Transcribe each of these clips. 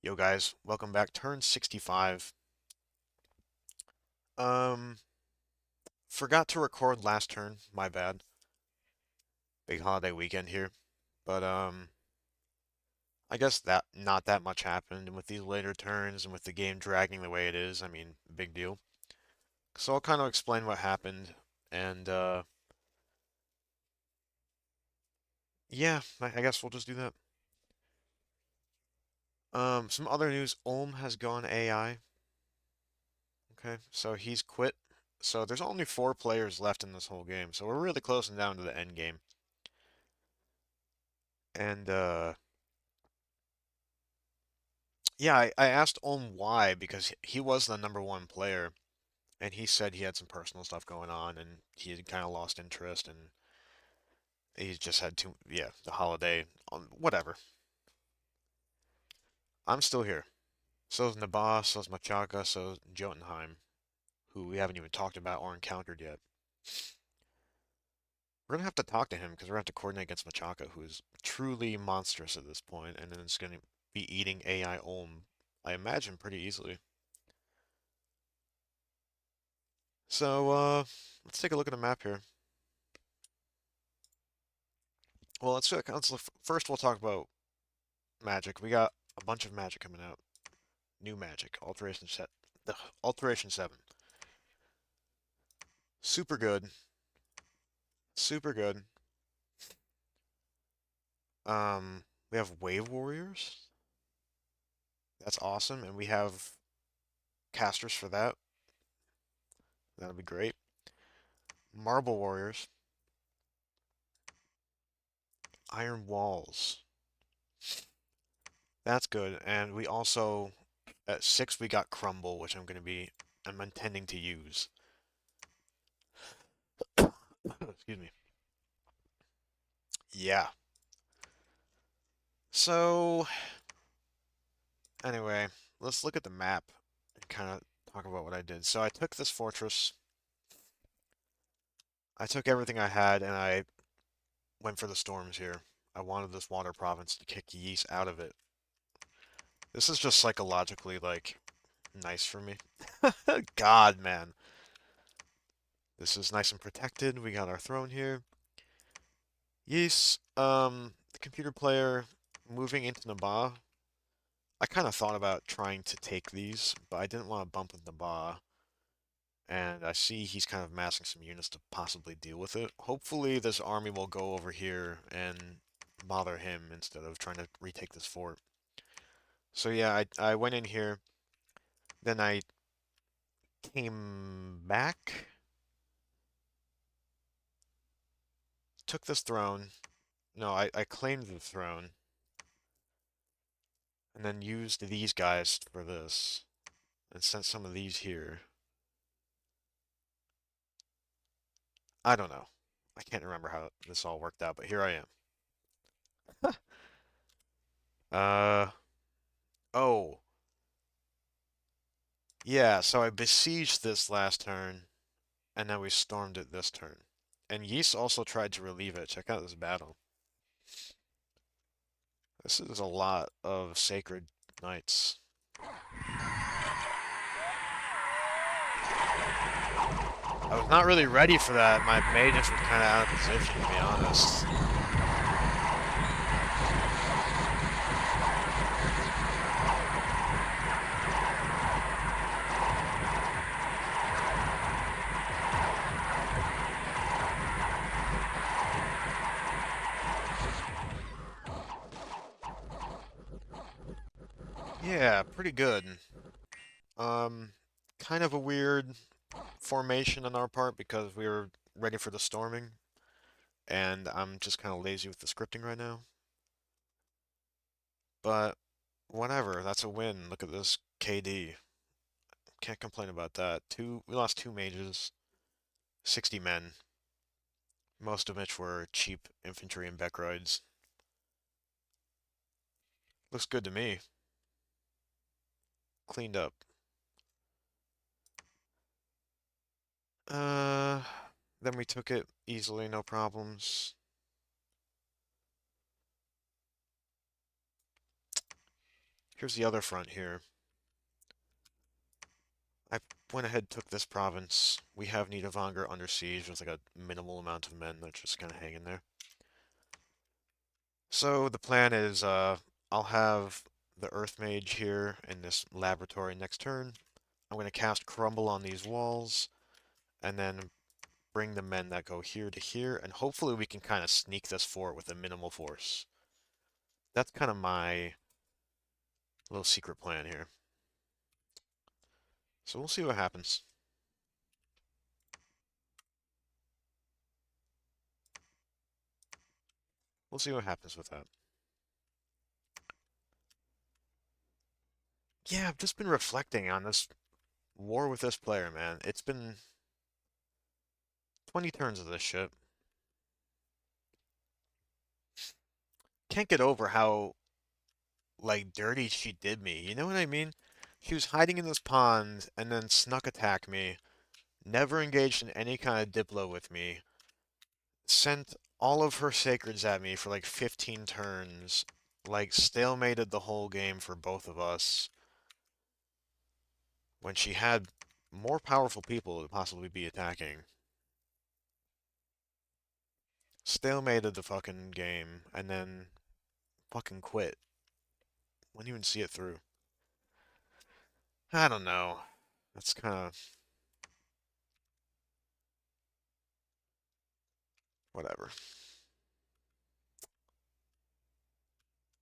Yo guys, welcome back. Turn 65. Um, Forgot to record last turn. My bad. Big holiday weekend here. But I guess that not that much happened, and with these later turns and with the game dragging the way it is, I mean, big deal. So I'll kind of explain what happened and yeah, I guess we'll just do that. Some other news, Ulm has gone AI. Okay, so he's quit. So there's only 4 players left in this whole game. So we're really closing down to the end game. And yeah, I asked Ohm why because he was the number 1 player, and he said he had some personal stuff going on, and he had kind of lost interest, and he just had yeah, the holiday, whatever. I'm still here. So's Nabas, so's Machaca, so's Jotunheim, who we haven't even talked about or encountered yet. We're gonna have to talk to him because we're gonna have to coordinate against Machaca, who is truly monstrous at this point, and then it's gonna be eating AI Ohm, I imagine, pretty easily. So, let's take a look at the map here. Well, first we'll talk about magic. We got a bunch of magic coming out. New magic, Alteration 7. Super good. Super good. We have Wave Warriors. That's awesome. And we have casters for that. That'll be great. Marble Warriors. Iron Walls. That's good. And we also, at 6, we got Crumble, which I'm intending to use. Excuse me. Yeah. So, anyway, let's look at the map and kind of talk about what I did. So I took this fortress, I took everything I had, and I went for the storms here. I wanted this water province to kick Ys out of it. This is just psychologically, like, nice for me. God, man. This is nice and protected. We got our throne here. Ys, the computer player moving into Nabaa. I kind of thought about trying to take these, but I didn't want to bump with Nabaa. And I see he's kind of massing some units to possibly deal with it. Hopefully this army will go over here and bother him instead of trying to retake this fort. So yeah, I went in here, then I came back, took this throne. No, I claimed the throne, and then used these guys for this, and sent some of these here. I don't know. I can't remember how this all worked out, but here I am. Uh, oh, yeah, so I besieged this last turn, and then we stormed it this turn. And Ys also tried to relieve it. Check out this battle. This is a lot of sacred knights. I was not really ready for that. My mages were kind of out of position, to be honest. Yeah, pretty good. Um, Kind of a weird formation on our part because we were ready for the storming, and I'm just kind of lazy with the scripting right now. But whatever, that's a win. Look at this KD. Can't complain about that. We lost 2 mages, 60 men, most of which were cheap infantry and Bekroids. Looks good to me. Cleaned up. Uh, then we took it easily, no problems. Here's the other front here. I went ahead and took this province. We have Niederwanger under siege with like a minimal amount of men that's just kind of hanging there. So the plan is I'll have the Earth Mage here in this laboratory next turn. I'm going to cast Crumble on these walls and then bring the men that go here to here, and hopefully we can kind of sneak this fort with a minimal force. That's kind of my little secret plan here. So we'll see what happens. We'll see what happens with that. Yeah, I've just been reflecting on this war with this player, man. It's been 20 turns of this shit. Can't get over how, like, dirty she did me. You know what I mean? She was hiding in this pond and then snuck attack me. Never engaged in any kind of diplo with me. Sent all of her sacreds at me for like 15 turns. Like, stalemated the whole game for both of us. When she had more powerful people to possibly be attacking. Stalemated the fucking game and then fucking quit. Wouldn't even see it through. I don't know. That's kind of whatever.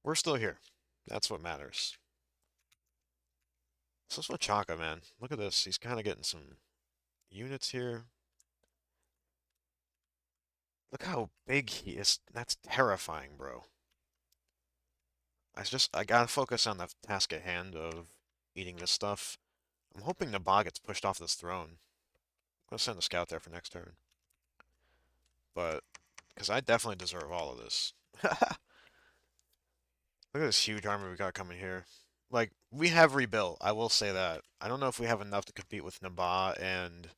We're still here. That's what matters. So this Chaka, man. Look at this. He's kind of getting some units here. Look how big he is. That's terrifying, bro. I gotta focus on the task at hand of eating this stuff. I'm hoping Nabog gets pushed off this throne. I'm gonna send a scout there for next turn. But, because I definitely deserve all of this. Look at this huge army we got coming here. Like, we have rebuilt, I will say that. I don't know if we have enough to compete with Naba and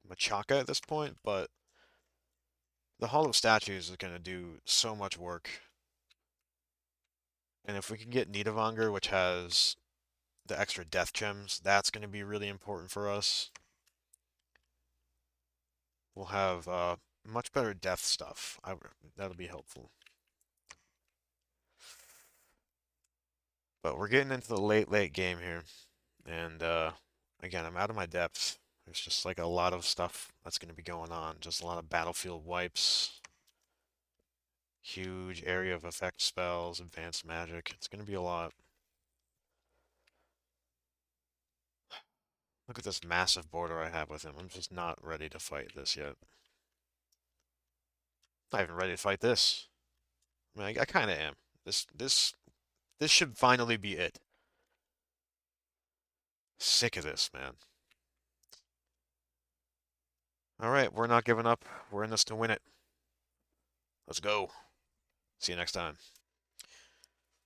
Machaka at this point, but the Hall of Statues is going to do so much work. And if we can get Niederwanger, which has the extra death gems, that's going to be really important for us. We'll have much better death stuff. That'll be helpful. But we're getting into the late game here. And again, I'm out of my depth. There's just like a lot of stuff that's going to be going on. Just a lot of battlefield wipes. Huge area of effect spells, advanced magic. It's going to be a lot. Look at this massive border I have with him. I'm just not ready to fight this yet. Not even ready to fight this. I mean, I kind of am. This should finally be it. Sick of this, man. All right, we're not giving up. We're in this to win it. Let's go. See you next time.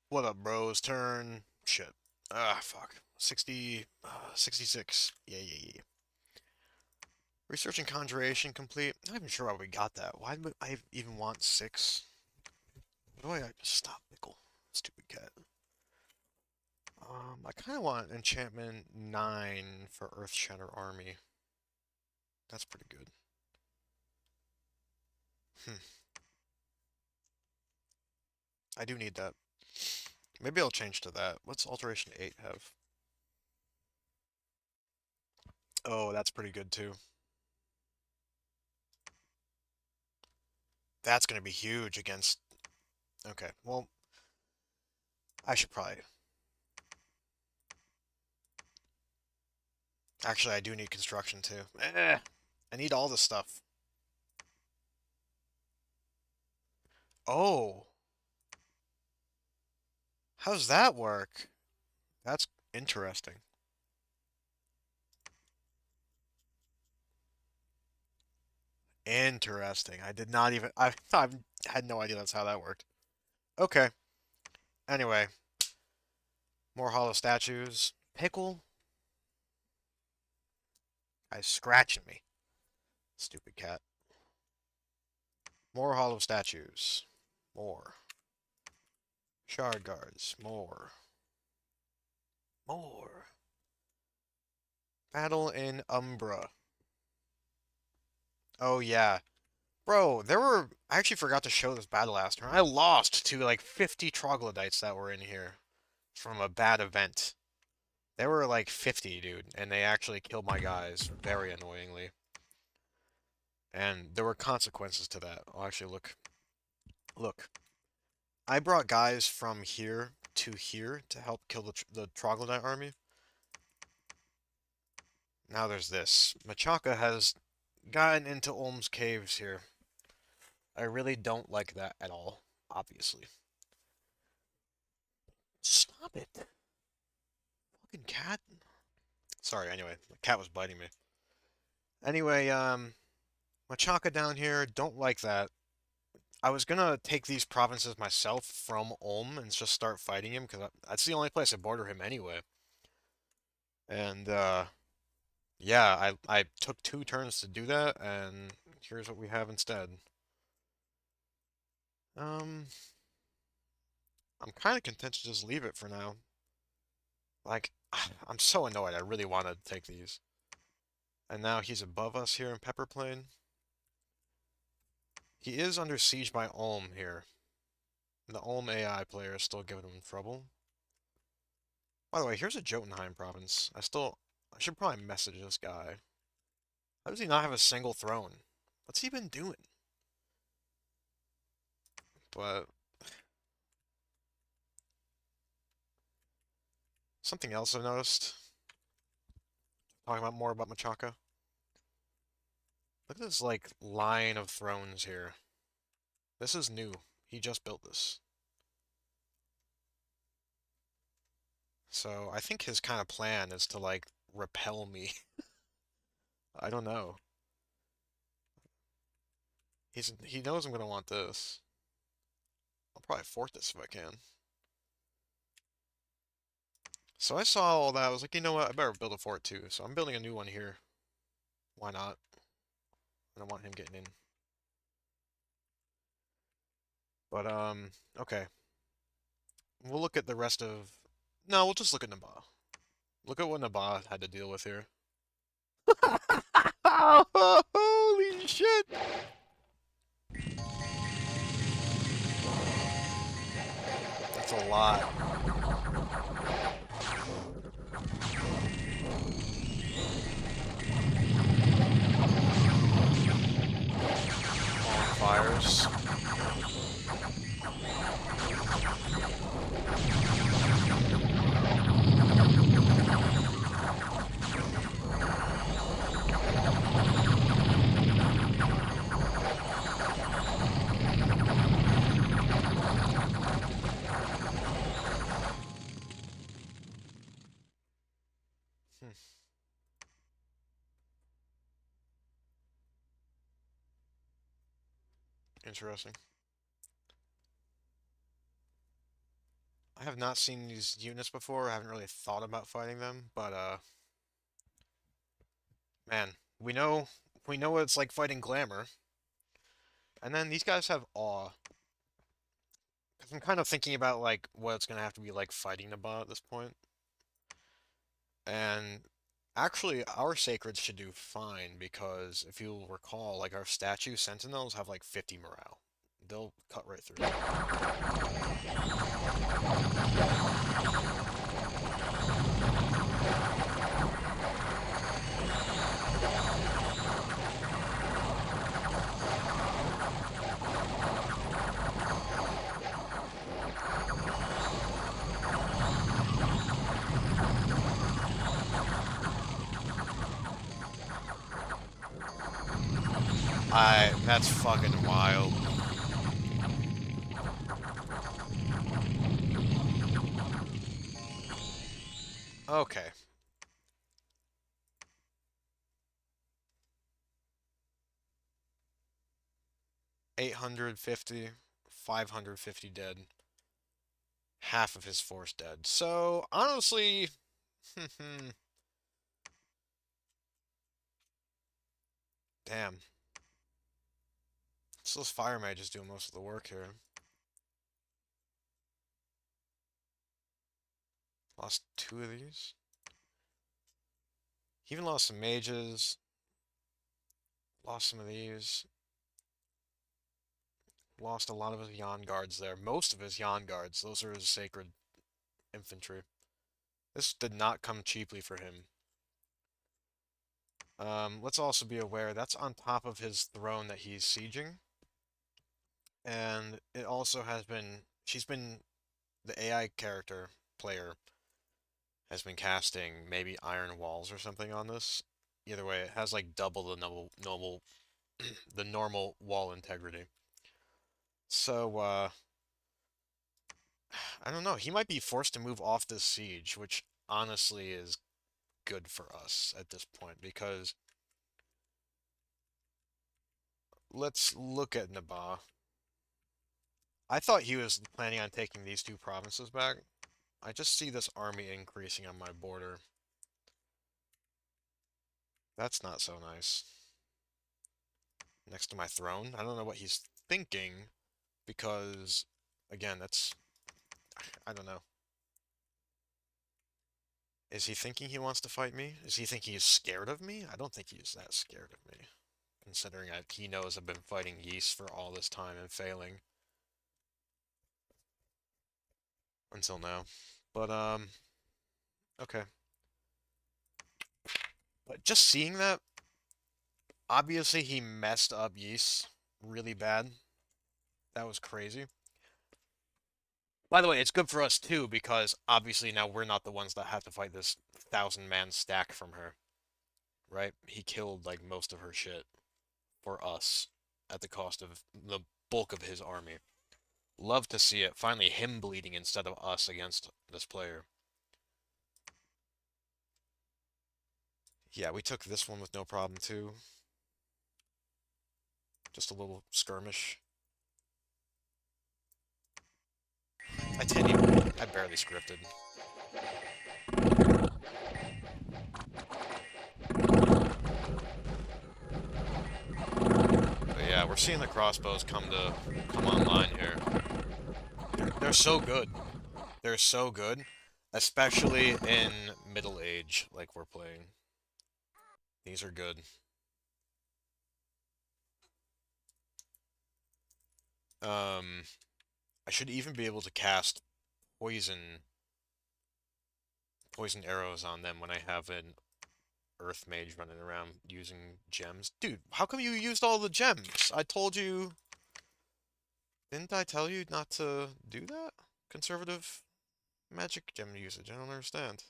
What up, bros? Turn. Shit. Ah, fuck. 66. Yeah. Research and conjuration complete. I'm not even sure why we got that. Why would I even want 6? Why do I just stop, Nickel? Stupid cat. I kind of want enchantment 9 for Earth Shatter Army. That's pretty good. I do need that. Maybe I'll change to that. What's Alteration 8 have? Oh, that's pretty good too. That's going to be huge against... Okay, well, I should probably... Actually, I do need construction too. I need all this stuff. Oh, how's that work? That's interesting. Interesting. I did not even... I had no idea that's how that worked. Okay. Anyway, more hollow statues. Pickle? Guy's scratching me. Stupid cat. More hollow statues. More. Shard guards. More. More. Battle in Umbra. Oh, yeah. Bro, I actually forgot to show this battle last turn. I lost to like 50 troglodytes that were in here from a bad event. There were like 50, dude, and they actually killed my guys very annoyingly. And there were consequences to that. Oh, actually, look. Look. I brought guys from here to help kill the troglodyte army. Now there's this. Machaka has gotten into Ulm's caves here. I really don't like that at all, obviously. Stop it. Fucking cat. Sorry, anyway. The cat was biting me. Anyway, Machaka down here, don't like that. I was gonna take these provinces myself from Ulm and just start fighting him, because that's the only place I border him anyway. And, yeah, I took 2 turns to do that, and here's what we have instead. Um, I'm kind of content to just leave it for now. Like, I'm so annoyed. I really wanted to take these. And now he's above us here in Pepper Plain. He is under siege by Ulm here. The Ulm AI player is still giving him trouble. By the way, here's a Jotunheim province. I should probably message this guy. How does he not have a single throne? What's he been doing? But something else I've noticed, talking about more about Machaka. Look at this, like, line of thrones here. This is new. He just built this. So I think his kind of plan is to, like, repel me. I don't know. He knows I'm gonna want this. I'll probably fort this if I can. So I saw all that. I was like, you know what? I better build a fort too. So I'm building a new one here. Why not? I don't want him getting in. But, okay. We'll look at the rest of... No, we'll just look at Nabah. Look at what Nabah had to deal with here. Holy shit! That's a lot. Fires. Hmm. Interesting. I have not seen these units before. I haven't really thought about fighting them, but man, we know what it's like fighting Glamour. And then these guys have Awe. 'Cause I'm kind of thinking about like what it's gonna have to be like fighting Nabah at this point. And actually, our Sacreds should do fine because if you'll recall, like our statue Sentinels have like 50 morale. They'll cut right through. That's fucking wild. Okay. 850, 550 dead. Half of his force dead. So, honestly, damn. So those fire mages doing most of the work here. Lost two of these. He even lost some mages. Lost some of these. Lost a lot of his Yon guards there. Most of his Yon guards. Those are his sacred infantry. This did not come cheaply for him. Let's also be aware that's on top of his throne that he's sieging. And it also has been... She's been... The AI character, player, has been casting maybe iron walls or something on this. Either way, it has like double the normal the normal wall integrity. So, I don't know. He might be forced to move off this siege, which honestly is good for us at this point, because let's look at Nabaa. I thought he was planning on taking these two provinces back. I just see this army increasing on my border. That's not so nice. Next to my throne. I don't know what he's thinking, because, again, that's... I don't know. Is he thinking he wants to fight me? Is he thinking he's scared of me? I don't think he's that scared of me, considering he knows I've been fighting Yeast for all this time and failing until now. But, okay. But just seeing that, obviously he messed up Yeast really bad. That was crazy. By the way, it's good for us too, because obviously now we're not the ones that have to fight this 1,000-man stack from her. Right? He killed, like, most of her shit for us at the cost of the bulk of his army. Love to see it. Finally, him bleeding instead of us against this player. Yeah, we took this one with no problem, too. Just a little skirmish. I barely scripted. But yeah, we're seeing the crossbows come online here. They're so good. They're so good. Especially in middle age, like we're playing. These are good. I should even be able to cast poison arrows on them when I have an Earth Mage running around using gems. Dude, how come you used all the gems? I told you... Didn't I tell you not to do that? Conservative magic gem usage, I don't understand.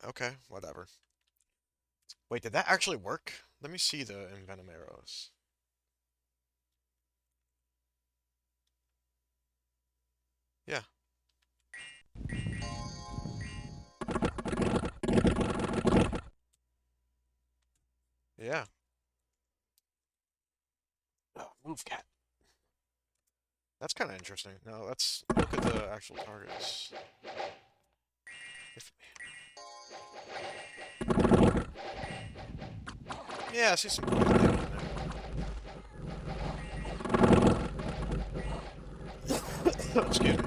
Okay, whatever. Wait, did that actually work? Let me see the Envenom arrows. Yeah. Yeah. Oh, move, cat. That's kind of interesting. Now, let's look at the actual targets. If... Yeah, I see some poison in there. Excuse me.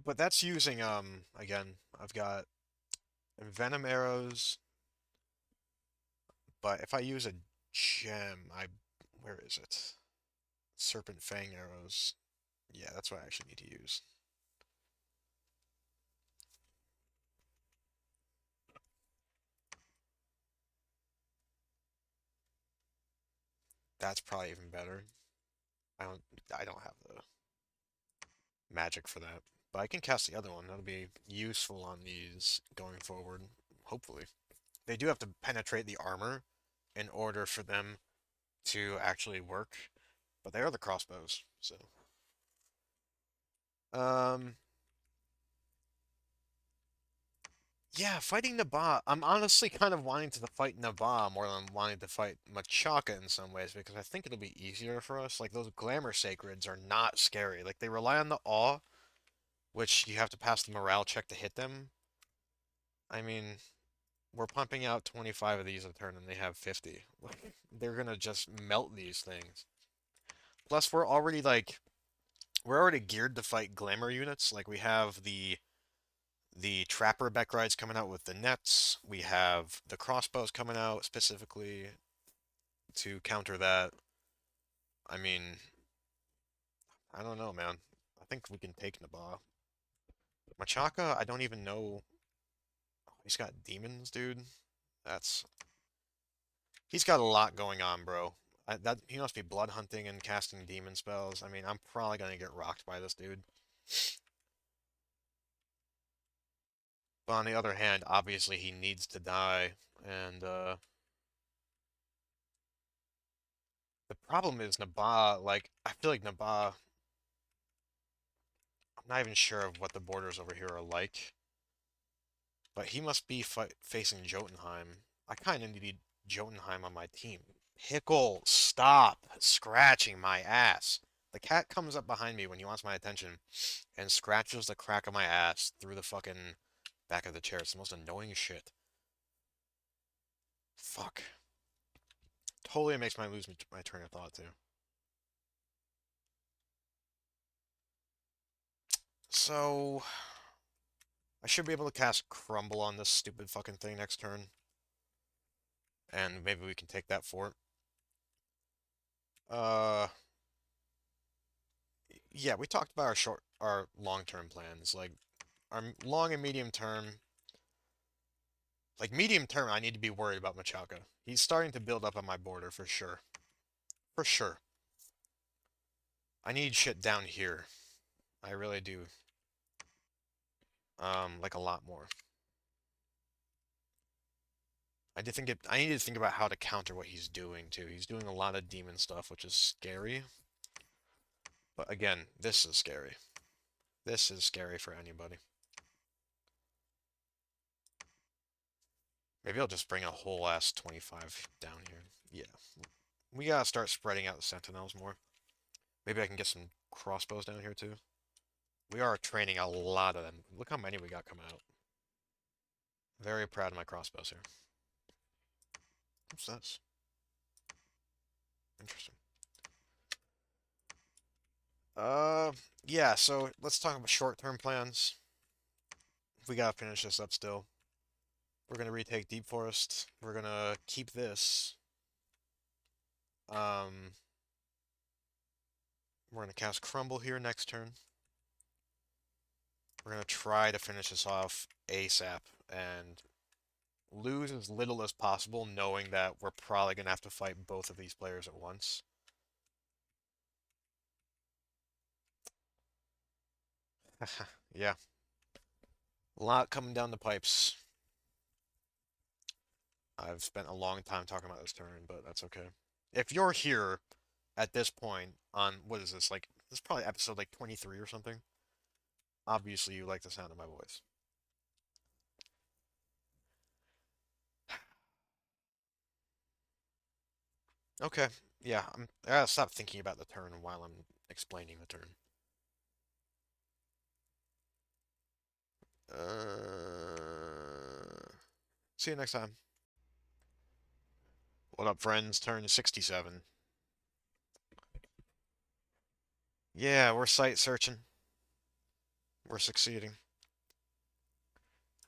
But that's using, again, I've got Venom arrows, but if I use a gem, where is it? Serpent Fang arrows. Yeah, that's what I actually need to use. That's probably even better. I don't, I don't have the magic for that. But I can cast the other one. That'll be useful on these going forward, hopefully. They do have to penetrate the armor in order for them to actually work, but they are the crossbows, so. Um, yeah, fighting Nabaa. I'm honestly kind of wanting to fight Nabaa more than wanting to fight Machaka in some ways, because I think it'll be easier for us. Like, those Glamour Sacreds are not scary. Like, they rely on the awe, which you have to pass the morale check to hit them. I mean, we're pumping out 25 of these a turn and they have 50. They're gonna just melt these things. Plus, we're already geared to fight glamour units. Like we have the trapper Beck rides coming out with the nets. We have the crossbows coming out specifically to counter that. I mean, I don't know, man. I think we can take Naba. Machaka, I don't even know. Oh, he's got demons, dude. That's He's got a lot going on, bro. That he must be blood hunting and casting demon spells. I mean, I'm probably gonna get rocked by this dude. But on the other hand, obviously he needs to die, and the problem is Naba. Like, I feel like Naba. I'm not even sure of what the borders over here are like, but he must be facing Jotunheim. I kind of need Jotunheim on my team. Pickle, stop scratching my ass. The cat comes up behind me when he wants my attention and scratches the crack of my ass through the fucking back of the chair. It's the most annoying shit. Fuck. Totally makes me lose my train of thought, too. So, I should be able to cast Crumble on this stupid fucking thing next turn. And maybe we can take that fort. Uh, yeah, we talked about our long-term plans. Like, our long and medium term. Like, medium term, I need to be worried about Machaka. He's starting to build up on my border for sure. For sure. I need shit down here. I really do. Like a lot more. I need to think about how to counter what he's doing too. He's doing a lot of demon stuff, which is scary. But again, this is scary. This is scary for anybody. Maybe I'll just bring a whole ass 25 down here. Yeah. We gotta start spreading out the sentinels more. Maybe I can get some crossbows down here too. We are training a lot of them. Look how many we got coming out. Very proud of my crossbows here. What's this? Interesting. Yeah, so let's talk about short-term plans. We gotta finish this up still. We're gonna retake Deep Forest. We're gonna keep this. Um, we're gonna cast Crumble here next turn. We're gonna try to finish this off ASAP and lose as little as possible, knowing that we're probably gonna have to fight both of these players at once. Yeah. A lot coming down the pipes. I've spent a long time talking about this turn, but that's okay. If you're here at this point on, what is this, like, this is probably episode like 23 or something. Obviously, you like the sound of my voice. Okay, yeah, I gotta stop thinking about the turn while I'm explaining the turn. See you next time. What up, friends? Turn 67. Yeah, we're site searching. We're succeeding.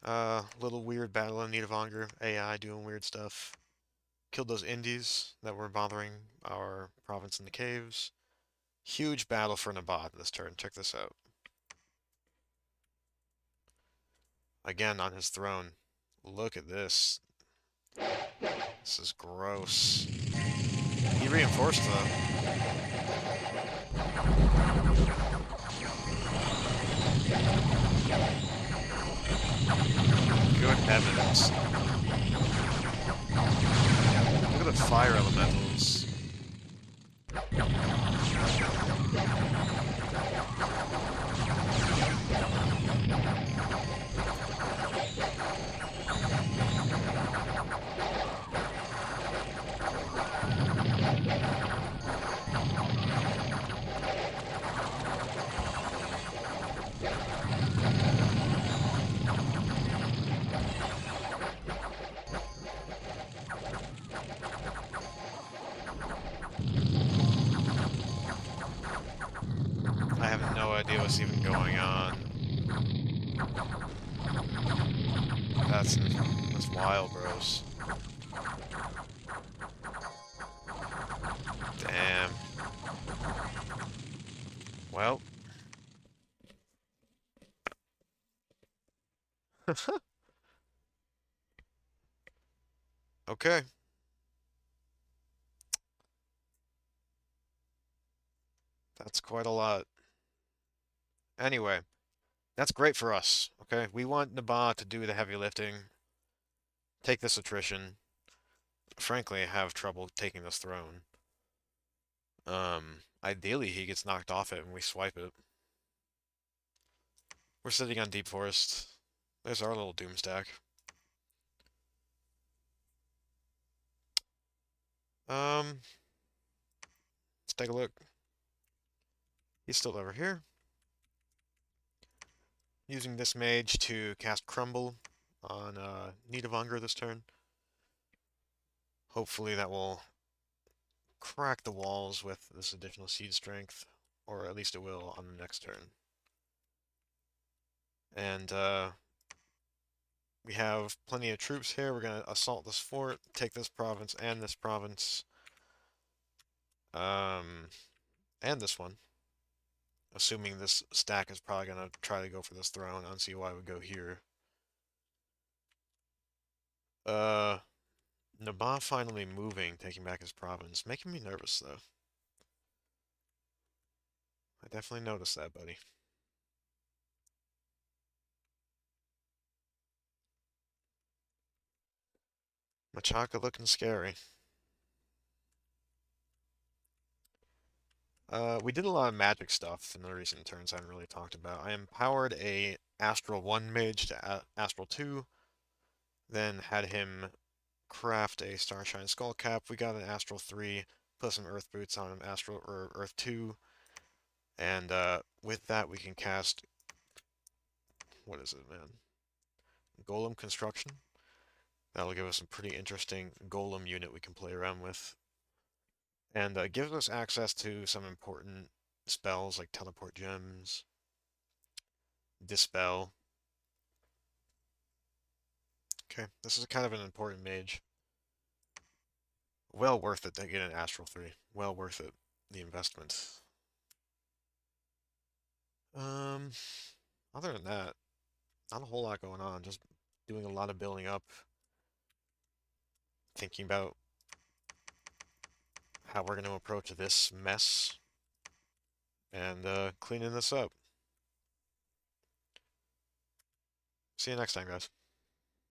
Little weird battle in Nidavellir. AI doing weird stuff. Killed those indies that were bothering our province in the caves. Huge battle for Nabat this turn. Check this out. Again on his throne. Look at this. This is gross. He reinforced though. Good heavens. Look at the fire elementals. what's even going on. That's wild, bros. Damn. Well. Okay. That's quite a lot. Anyway, that's great for us. Okay, we want Naba to do the heavy lifting, take this attrition. Frankly, have trouble taking this throne. Ideally he gets knocked off it and we swipe it. We're sitting on Deep Forest. There's our little Doom stack. Let's take a look. He's still over here. Using this mage to cast Crumble on Need of Hunger this turn. Hopefully that will crack the walls with this additional seed strength, or at least it will on the next turn. And we have plenty of troops here. We're going to assault this fort, take this province and this province. And this one. Assuming this stack is probably going to try to go for this throne. I don't see why I would go here. Nabah finally moving, taking back his province. Making me nervous, though. I definitely noticed that, buddy. Machaka looking scary. We did a lot of magic stuff in the recent turns I haven't really talked about. I empowered a Astral 1 mage to Astral 2, then had him craft a Starshine Skullcap. We got an Astral 3, put some Earth Boots on him, Astral or Earth 2, and with that we can cast, what is it, man? Golem Construction. That'll give us some pretty interesting Golem unit we can play around with. And gives us access to some important spells like Teleport Gems, Dispel. Okay, this is kind of an important mage. Well worth it to get an Astral 3. Well worth it, the investment. Um, Other than that, not a whole lot going on. Just doing a lot of building up, thinking about how we're going to approach this mess, and cleaning this up. See you next time, guys.